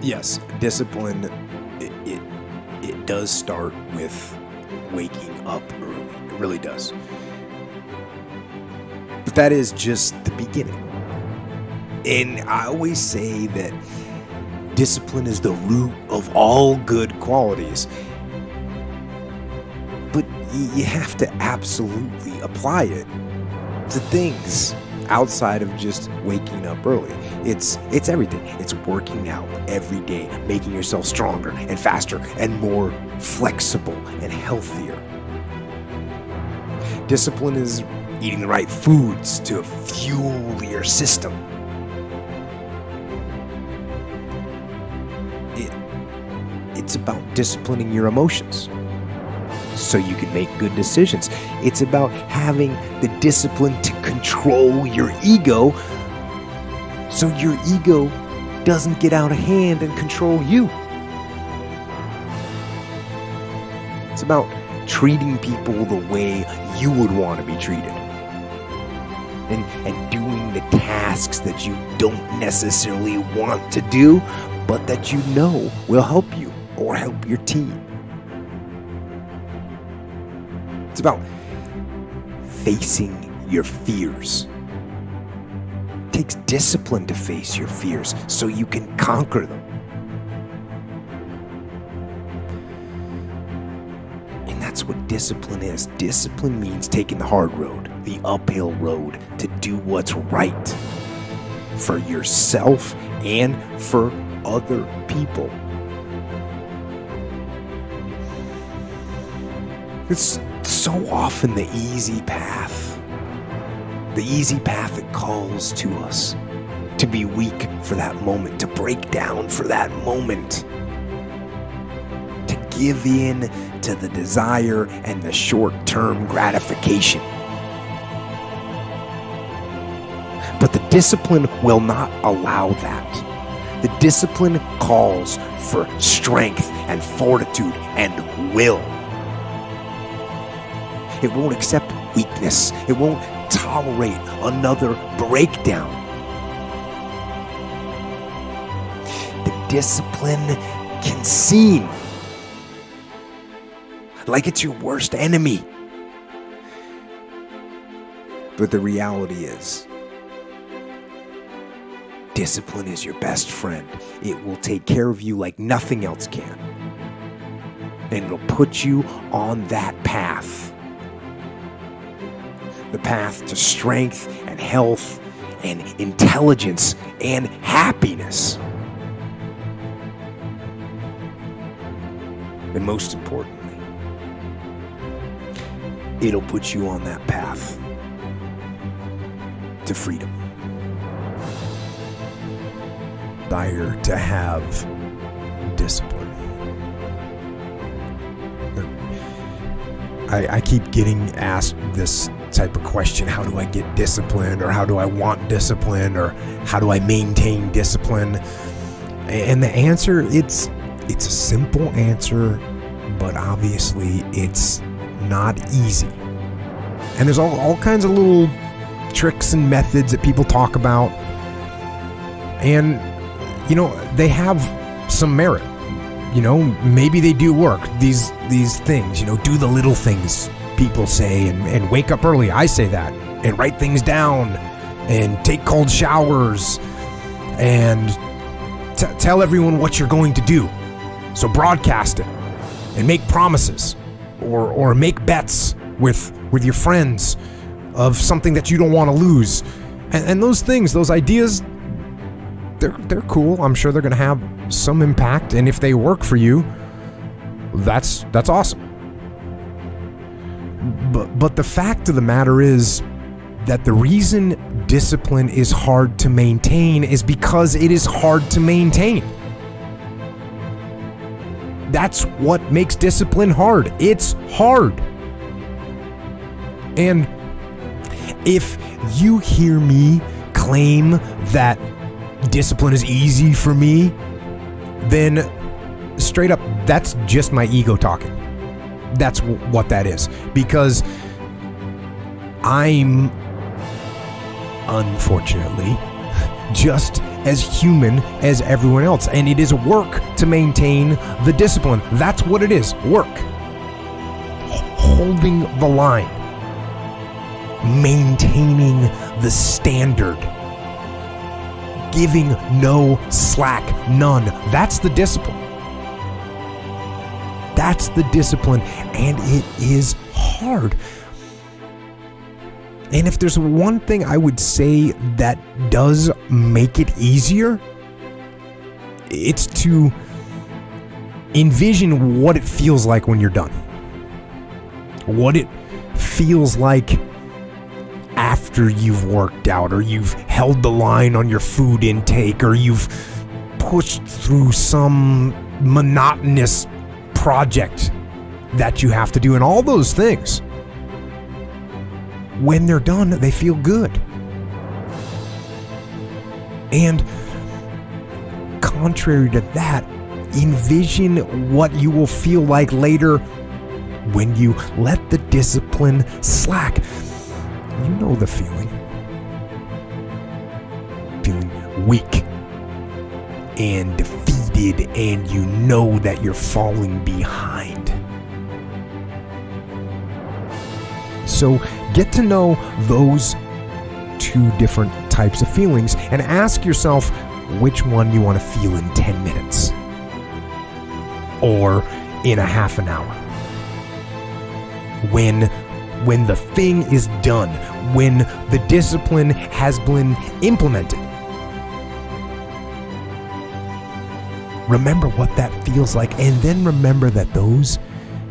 Yes, discipline, it, it, it does start with waking up early. It really does. But that is just the beginning. And I always say that discipline is the root of all good qualities. But you have to absolutely apply it to things outside of just waking up early. It's everything. It's working out every day, making yourself stronger and faster and more flexible and healthier. Discipline is eating the right foods to fuel your system. It's about disciplining your emotions so you can make good decisions. It's about having the discipline to control your ego so your ego doesn't get out of hand and control you. It's about treating people the way you would want to be treated. And doing the tasks that you don't necessarily want to do, but that you know will help you or help your team. It's about facing your fears. It takes discipline to face your fears so you can conquer them. And that's what discipline is. Discipline means taking the hard road, the uphill road, to do what's right for yourself and for other people. It's so often the easy path that calls to us to be weak for that moment, to break down for that moment, to give in to the desire and the short-term gratification. But the discipline will not allow that. The discipline calls for strength and fortitude and will. It won't accept weakness. It won't tolerate another breakdown. The discipline can seem like it's your worst enemy. But the reality is, discipline is your best friend. It will take care of you like nothing else can. And it'll put you on that path. The path to strength and health and intelligence and happiness. And most importantly, it'll put you on that path to freedom. Desire to have discipline. I keep getting asked this type of question: how do I get discipline, or how do I want discipline, or how do I maintain discipline? And the answer, it's a simple answer, but obviously it's not easy. And there's all kinds of little tricks and methods that people talk about, and they have some merit. Maybe they do work, these things, do the little things people say, and wake up early. I say that, and write things down, and take cold showers, and tell everyone what you're going to do. So broadcast it, and make promises, or make bets with your friends of something that you don't want to lose. And those things, those ideas, they're cool. I'm sure they're going to have some impact, and if they work for you, that's awesome. But the fact of the matter is that the reason discipline is hard to maintain is because it is hard to maintain. That's what makes discipline hard. It's hard. And if you hear me claim that discipline is easy for me, then straight up, that's just my ego talking. That's what that is. Because I'm, unfortunately, just as human as everyone else. And it is work to maintain the discipline. That's what it is, work. Holding the line. Maintaining the standard. Giving no slack, none. That's the discipline. That's the discipline, and it is hard. And if there's one thing I would say that does make it easier, it's to envision what it feels like when you're done. What it feels like after you've worked out, or you've held the line on your food intake, or you've pushed through some monotonous project that you have to do, and all those things. When they're done, they feel good. And contrary to that, envision what you will feel like later when you let the discipline slack. You know the feeling. Feeling weak and defeated, and you know that you're falling behind. So get to know those two different types of feelings and ask yourself which one you want to feel in 10 minutes or in a half an hour. When the thing is done, when the discipline has been implemented. Remember what that feels like, and then remember that those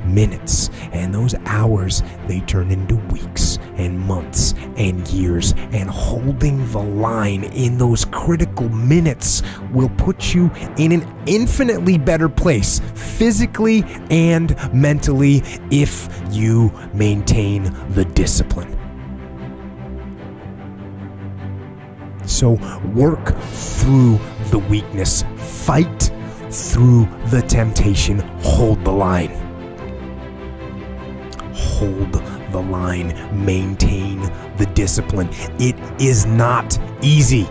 minutes and those hours, they turn into weeks and months and years, and holding the line in those critical minutes will put you in an infinitely better place, physically and mentally, if you maintain the discipline. So work through the weakness, fight through the temptation, hold the line. Hold the line, maintain the discipline. It is not easy,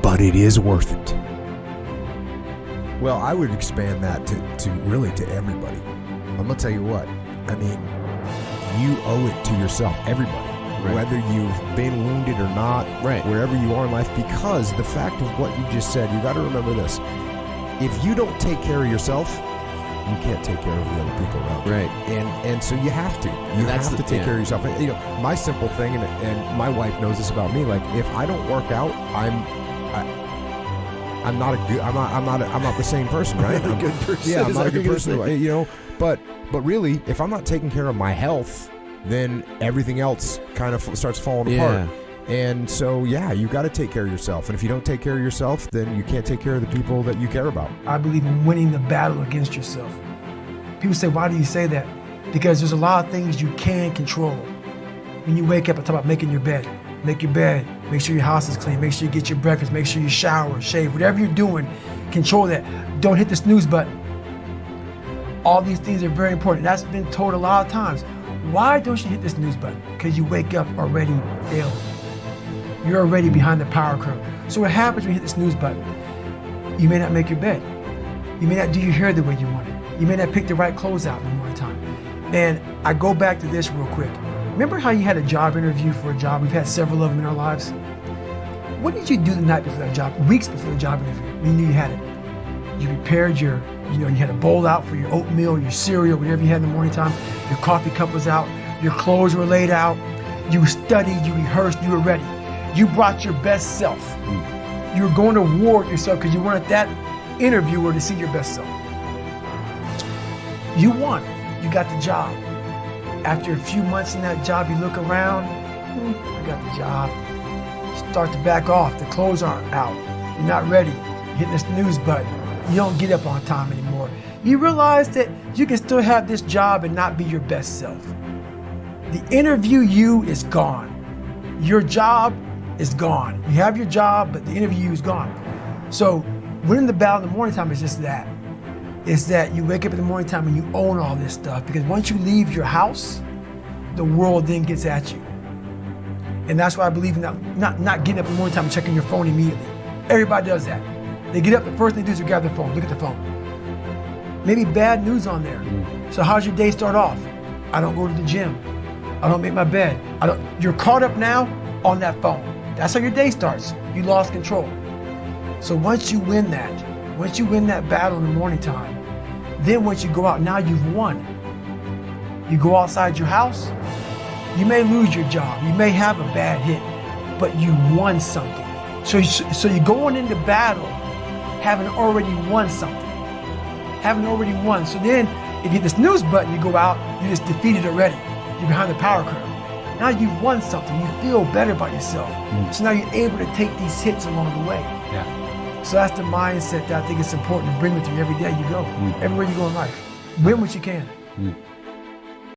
but it is worth it. Well, I would expand that to really to everybody. I'm gonna tell you what, I mean, you owe it to yourself, everybody. Right. Whether you've been wounded or not, right, wherever you are in life, because the fact of what you just said, you got to remember this. If you don't take care of yourself, you can't take care of the other people around you. Right. And so you have to. You have to take care of yourself. And, you know, my simple thing, and my wife knows this about me, like, if I don't work out, I'm not the same person, right? I'm a good person. Yeah, I'm not a good person, you know, but really, if I'm not taking care of my health, then everything else kind of starts falling apart. And so, yeah, you got to take care of yourself. And if you don't take care of yourself, then you can't take care of the people that you care about. I believe in winning the battle against yourself. People say, why do you say that? Because there's a lot of things you can control. When you wake up, I talk about making your bed. Make your bed. Make sure your house is clean. Make sure you get your breakfast. Make sure you shower, shave. Whatever you're doing, control that. Don't hit the snooze button. All these things are very important. That's been told a lot of times. Why don't you hit the snooze button? Because you wake up already failing. You're already behind the power curve. So what happens when you hit the snooze button? You may not make your bed. You may not do your hair the way you want it. You may not pick the right clothes out in the morning time. And I go back to this real quick. Remember how you had a job interview for a job? We've had several of them in our lives. What did you do the night before that job, weeks before the job interview, when you knew you had it? You prepared you had a bowl out for your oatmeal, your cereal, whatever you had in the morning time. Your coffee cup was out. Your clothes were laid out. You studied, you rehearsed, you were ready. You brought your best self. You were going to war with yourself because you wanted that interviewer to see your best self. You won. You got the job. After a few months in that job, you look around, I got the job. Start to back off. The clothes aren't out. You're not ready. You're hitting the snooze button. You don't get up on time anymore. You realize that you can still have this job and not be your best self. The interview you is gone. Your job is gone. You have your job, but the interview you is gone. So winning the battle in the morning time is just that. It's that you wake up in the morning time and you own all this stuff, because once you leave your house, the world then gets at you. And that's why I believe in not getting up in the morning time and checking your phone immediately. Everybody does that. They get up, the first thing they do is grab their phone, look at the phone. Maybe bad news on there. So how's your day start off? I don't go to the gym. I don't make my bed. You're caught up now on that phone. That's how your day starts. You lost control. So once you win that battle in the morning time, then once you go out, now you've won. You go outside your house, you may lose your job, you may have a bad hit, but you won something. So you're going into battle having already won something. Having already won. So then if you hit the snooze button, you go out, you're just defeated already. You're behind the power curve. Now you've won something. You feel better about yourself. So now you're able to take these hits along the way. Yeah. So that's the mindset that I think it's important to bring with you every day you go, everywhere you go in life. Win what you can.